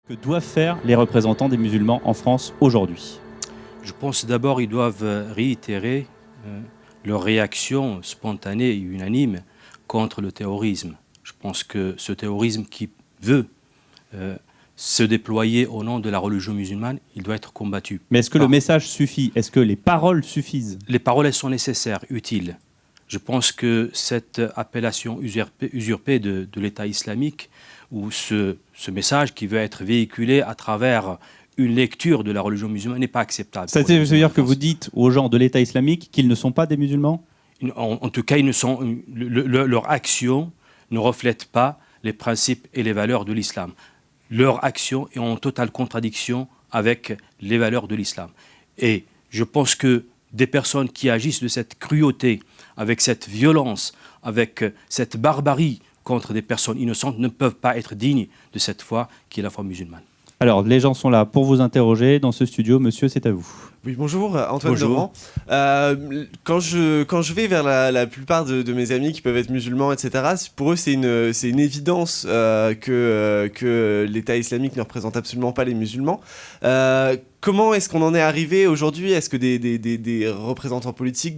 Que doivent faire les représentants des musulmans en France aujourd'hui? Je pense d'abord qu'ils doivent réitérer leur réaction spontanée et unanime contre le terrorisme. Je pense que ce terrorisme qui veut se déployer au nom de la religion musulmane, il doit être combattu. Mais est-ce que le message suffit? Est-ce que les paroles suffisent? Les paroles, elles sont nécessaires, utiles. Je pense que cette appellation usurpée de l'État islamique, ou ce message qui veut être véhiculé à travers une lecture de la religion musulmane n'est pas acceptable. Ça veut dire que vous dites aux gens de l'État islamique qu'ils ne sont pas des musulmans? En tout cas, leur action ne reflète pas les principes et les valeurs de l'islam. Leur action est en totale contradiction avec les valeurs de l'islam. Et je pense que des personnes qui agissent de cette cruauté, avec cette violence, avec cette barbarie contre des personnes innocentes ne peuvent pas être dignes de cette foi qui est la foi musulmane. Alors, les gens sont là pour vous interroger dans ce studio. Monsieur, c'est à vous. Oui, bonjour, Antoine Bonjour. Laurent. Quand je vais vers la plupart de mes amis qui peuvent être musulmans, etc., pour eux, c'est une évidence que l'État islamique ne représente absolument pas les musulmans. Comment est-ce qu'on en est arrivé aujourd'hui? Est-ce que des représentants politiques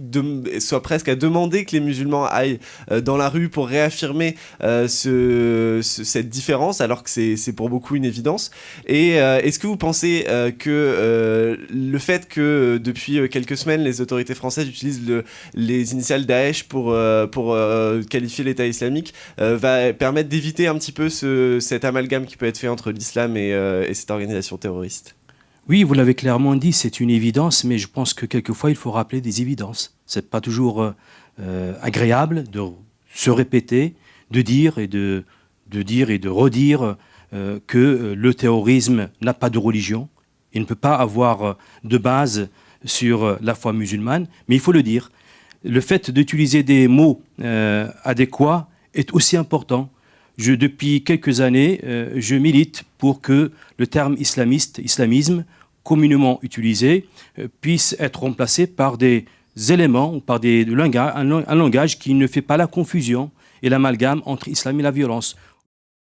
soient presque à demander que les musulmans aillent dans la rue pour réaffirmer cette différence, alors que c'est pour beaucoup une évidence? Et est-ce que vous pensez que le fait que depuis quelques semaines, les autorités françaises utilisent les initiales Daesh pour qualifier l'État islamique va permettre d'éviter un petit peu cet amalgame qui peut être fait entre l'islam et cette organisation terroriste? Oui, vous l'avez clairement dit, c'est une évidence, mais je pense que quelquefois, il faut rappeler des évidences. Ce n'est pas toujours agréable de se répéter, de dire et de redire que le terrorisme n'a pas de religion. Il ne peut pas avoir de base sur la foi musulmane, mais il faut le dire. Le fait d'utiliser des mots adéquats est aussi important. Depuis quelques années, je milite pour que le terme islamisme, communément utilisé, puisse être remplacé par des éléments ou par un langage qui ne fait pas la confusion et l'amalgame entre islam et la violence.